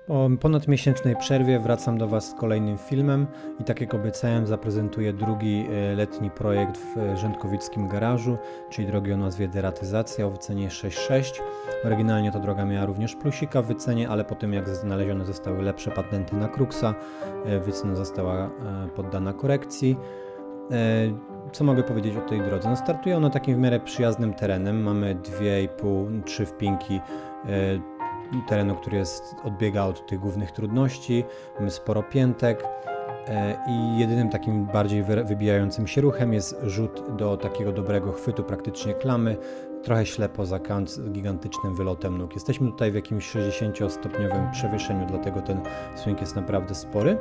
Po ponadmiesięcznej przerwie wracam do Was z kolejnym filmem i tak jak obiecałem, zaprezentuję drugi letni projekt w rzędkowickim garażu, czyli drogę o nazwie Deratyzacja o wycenie 6,6. Oryginalnie ta droga miała również plusika w wycenie, ale po tym jak znalezione zostały lepsze patenty na Kruxa, wycena została poddana korekcji. Co mogę powiedzieć o tej drodze? No, startuje ona takim w miarę przyjaznym terenem. Mamy 2,5-3 wpinki terenu, który odbiega od tych głównych trudności. Mamy sporo piętek i jedynym takim bardziej wybijającym się ruchem jest rzut do takiego dobrego chwytu, praktycznie klamy, trochę ślepo za kant z gigantycznym wylotem nóg. Jesteśmy tutaj w jakimś 60-stopniowym przewyższeniu, dlatego ten swing jest naprawdę spory.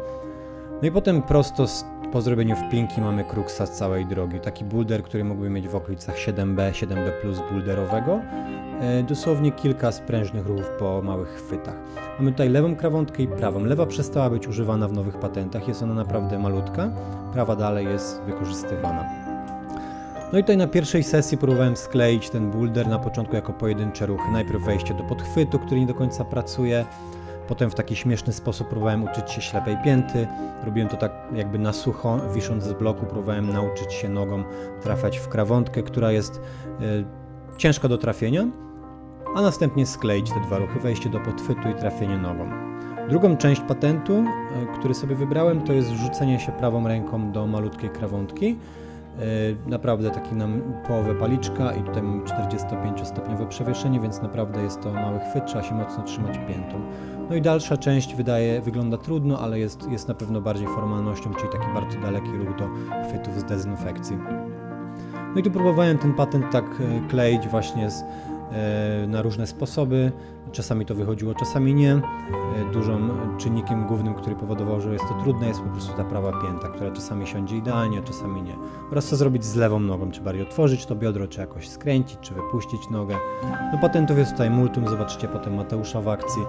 No i potem prosto po zrobieniu wpinki mamy Kruxa z całej drogi. Taki boulder, który mógłby mieć w okolicach 7B, 7B plus boulderowego. Dosłownie kilka sprężnych ruchów po małych chwytach. Mamy tutaj lewą krawątkę i prawą. Lewa przestała być używana w nowych patentach, jest ona naprawdę malutka. Prawa dalej jest wykorzystywana. No i tutaj na pierwszej sesji próbowałem skleić ten boulder na początku jako pojedyncze ruchy. Najpierw wejście do podchwytu, który nie do końca pracuje. Potem w taki śmieszny sposób próbowałem uczyć się ślepej pięty. Robiłem to tak jakby na sucho, wisząc z bloku, próbowałem nauczyć się nogą trafiać w krawątkę, która jest ciężka do trafienia, a następnie skleić te dwa ruchy, wejście do podchwytu i trafienie nogą. Drugą część patentu, który sobie wybrałem, to jest wrzucenie się prawą ręką do malutkiej krawątki. Naprawdę taki na połowę paliczka i tutaj mamy 45-stopniowe przewieszenie, więc naprawdę jest to mały chwyt, trzeba się mocno trzymać piętą. No i dalsza część wygląda trudno, ale jest na pewno bardziej formalnością, czyli taki bardzo daleki ruch do chwytów z dezynfekcji. No i tu próbowałem ten patent tak kleić właśnie na różne sposoby. Czasami to wychodziło, czasami nie. Dużym czynnikiem głównym, który powodował, że jest to trudne, jest po prostu ta prawa pięta, która czasami siądzie idealnie, a czasami nie. Oraz co zrobić z lewą nogą, czy bardziej otworzyć to biodro, czy jakoś skręcić, czy wypuścić nogę. No patentów jest tutaj multum, zobaczycie potem Mateusza w akcji.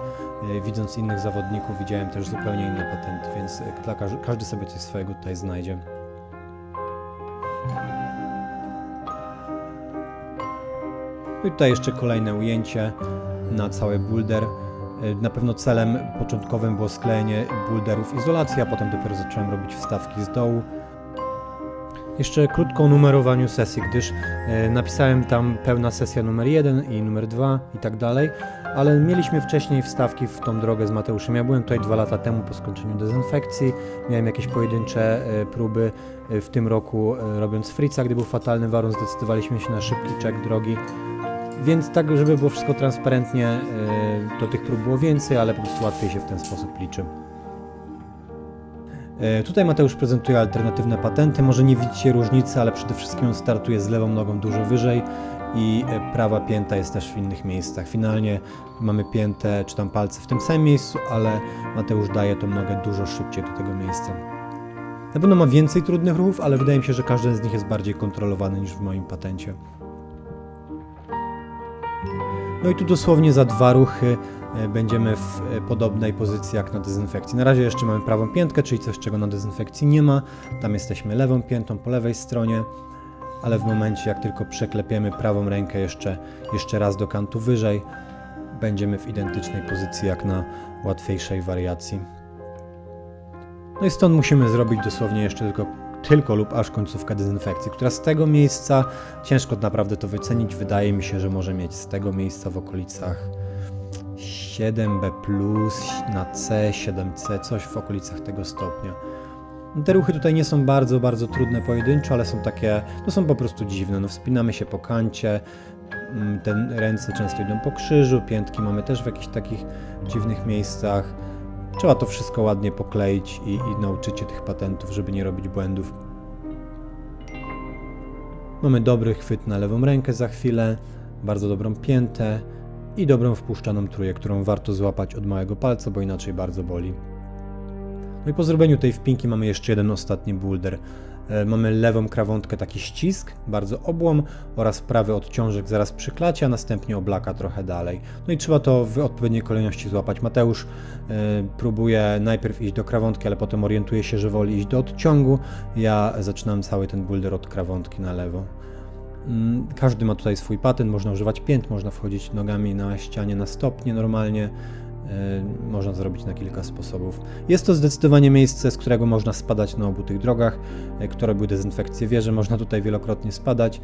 Widząc innych zawodników widziałem też zupełnie inne patenty, więc każdy sobie coś swojego tutaj znajdzie. I tutaj jeszcze kolejne ujęcie na cały boulder. Na pewno celem początkowym było sklejenie boulderów izolacji, a potem dopiero zacząłem robić wstawki z dołu. Jeszcze krótko o numerowaniu sesji, gdyż napisałem tam pełna sesja numer 1 i numer 2 i tak dalej, ale mieliśmy wcześniej wstawki w tą drogę z Mateuszem. Ja byłem tutaj 2 lata temu po skończeniu dezynfekcji, miałem jakieś pojedyncze próby w tym roku robiąc Fritza, gdy był fatalny warun, zdecydowaliśmy się na szybki check drogi. Więc tak, żeby było wszystko transparentnie, to tych prób było więcej, ale po prostu łatwiej się w ten sposób liczy. Tutaj Mateusz prezentuje alternatywne patenty. Może nie widzicie różnicy, ale przede wszystkim on startuje z lewą nogą dużo wyżej i prawa pięta jest też w innych miejscach. Finalnie mamy piętę czy tam palce w tym samym miejscu, ale Mateusz daje tą nogę dużo szybciej do tego miejsca. Na pewno ma więcej trudnych ruchów, ale wydaje mi się, że każdy z nich jest bardziej kontrolowany niż w moim patencie. No i tu dosłownie za 2 ruchy będziemy w podobnej pozycji jak na dezynfekcji. Na razie jeszcze mamy prawą piętkę, czyli coś, czego na dezynfekcji nie ma. Tam jesteśmy lewą piętą po lewej stronie, ale w momencie jak tylko przeklepiemy prawą rękę jeszcze raz do kantu wyżej, będziemy w identycznej pozycji jak na łatwiejszej wariacji. No i stąd musimy zrobić dosłownie jeszcze tylko lub aż końcówkę dezynfekcji, która z tego miejsca, ciężko naprawdę to wycenić, wydaje mi się, że może mieć z tego miejsca w okolicach 7B+, na C, 7C, coś w okolicach tego stopnia. Te ruchy tutaj nie są bardzo trudne pojedynczo, ale są takie, no są po prostu dziwne. No wspinamy się po kancie, te ręce często idą po krzyżu, piętki mamy też w jakichś takich dziwnych miejscach. Trzeba to wszystko ładnie pokleić i nauczyć się tych patentów, żeby nie robić błędów. Mamy dobry chwyt na lewą rękę za chwilę, bardzo dobrą piętę i dobrą wpuszczaną trójkę, którą warto złapać od małego palca, bo inaczej bardzo boli. No i po zrobieniu tej wpinki mamy jeszcze jeden ostatni boulder. Mamy lewą krawątkę, taki ścisk, bardzo obłom oraz prawy odciążek zaraz przy klacie, a następnie oblaka trochę dalej. No i trzeba to w odpowiedniej kolejności złapać. Mateusz próbuje najpierw iść do krawątki, ale potem orientuje się, że woli iść do odciągu. Ja zaczynam cały ten boulder od krawątki na lewo. Każdy ma tutaj swój patent, można używać pięt, można wchodzić nogami na ścianie na stopnie normalnie. można zrobić na kilka sposobów. Jest to zdecydowanie miejsce, z którego można spadać na obu tych drogach. Kto robił dezynfekcję wie, że można tutaj wielokrotnie spadać.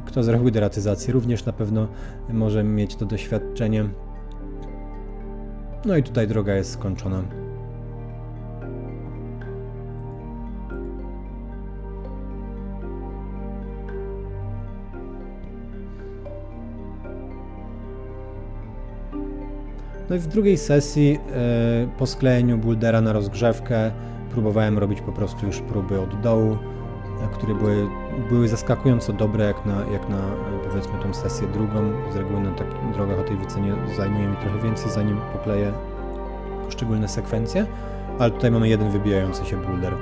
Kto zrobił deratyzację również na pewno może mieć to doświadczenie. No i tutaj droga jest skończona. No i w drugiej sesji po sklejeniu bouldera na rozgrzewkę próbowałem robić po prostu już próby od dołu, które były zaskakująco dobre jak na powiedzmy tą sesję drugą. Z reguły na takich drogach o tej wycenie zajmuje mi trochę więcej, zanim pokleję poszczególne sekwencje, ale tutaj mamy jeden wybijający się boulder,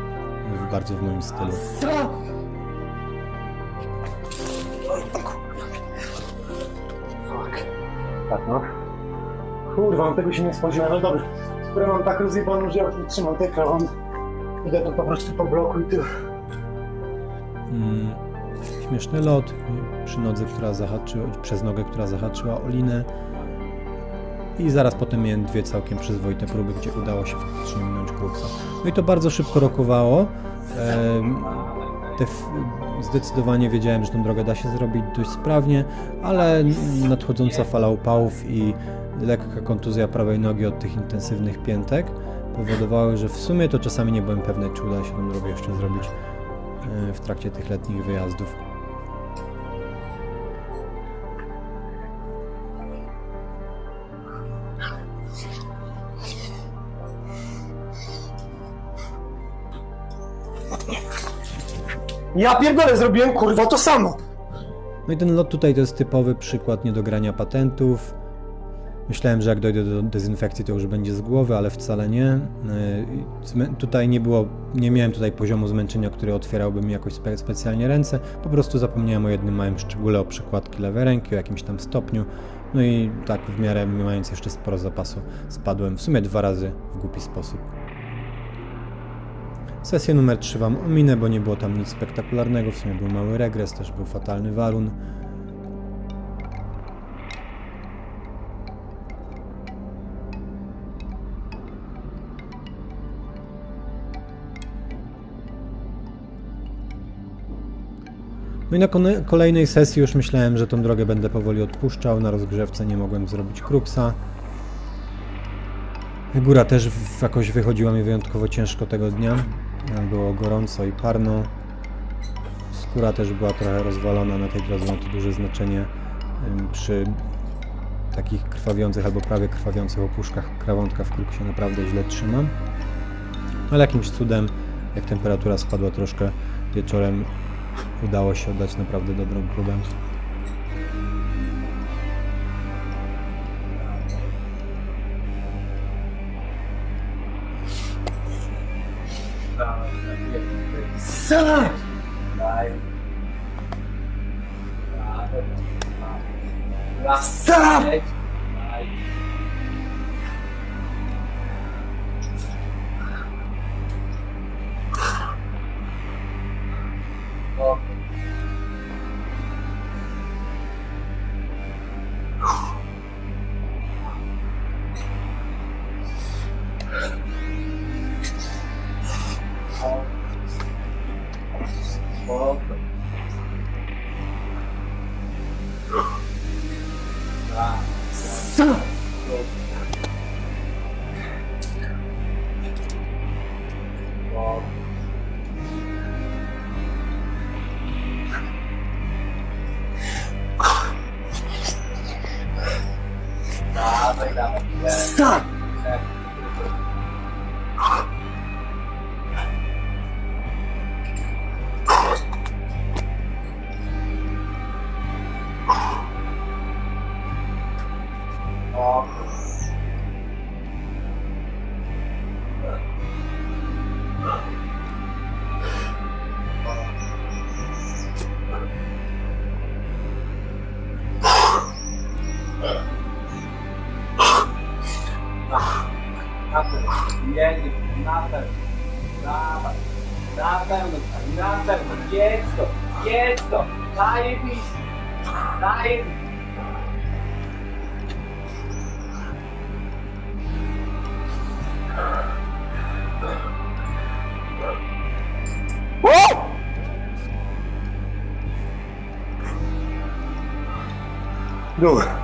bardzo w moim stylu. Tak no. Kurwa, on tego się nie spodziewałem, no dobra. Skoro mam tak rozjebaną, że ja już nie trzymam tej krawon. Idę to po prostu po bloku i tyle. Śmieszny lot przy nodze, przez nogę, która zahaczyła o linę. I zaraz potem miałem dwie całkiem przyzwoite próby, gdzie udało się faktycznie minąć Kruksa. No i to bardzo szybko rokowało. Zdecydowanie wiedziałem, że tę drogę da się zrobić dość sprawnie, ale nadchodząca fala upałów i lekka kontuzja prawej nogi od tych intensywnych piętek powodowały, że w sumie to czasami nie byłem pewny, czy uda się tę drogę jeszcze zrobić w trakcie tych letnich wyjazdów. Ja pierdolę, zrobiłem kurwa to samo! No i ten lot tutaj to jest typowy przykład niedogrania patentów. Myślałem, że jak dojdę do dezynfekcji, to już będzie z głowy, ale wcale nie. Tutaj nie miałem tutaj poziomu zmęczenia, który otwierałby mi jakoś specjalnie ręce. Po prostu zapomniałem o jednym małym szczególe, o przykładki lewej ręki, o jakimś tam stopniu. No i tak w miarę, mając jeszcze sporo zapasu, spadłem w sumie 2 razy w głupi sposób. Sesję numer 3 Wam ominę, bo nie było tam nic spektakularnego. W sumie był mały regres, też był fatalny warun. No i na kolejnej sesji już myślałem, że tą drogę będę powoli odpuszczał. Na rozgrzewce nie mogłem zrobić Kruksa. Góra też jakoś wychodziła mi wyjątkowo ciężko tego dnia. Było gorąco i parno. Skóra też była trochę rozwalona na tej drodze, ma to duże znaczenie przy takich krwawiących albo prawie krwawiących opuszkach. Krawątka w Kruksie naprawdę źle trzyma. Ale jakimś cudem, jak temperatura spadła troszkę wieczorem, udało się oddać naprawdę dobrą próbę. Stop! Na pewno, jest to, zajebiście, zajebiście. Dobra.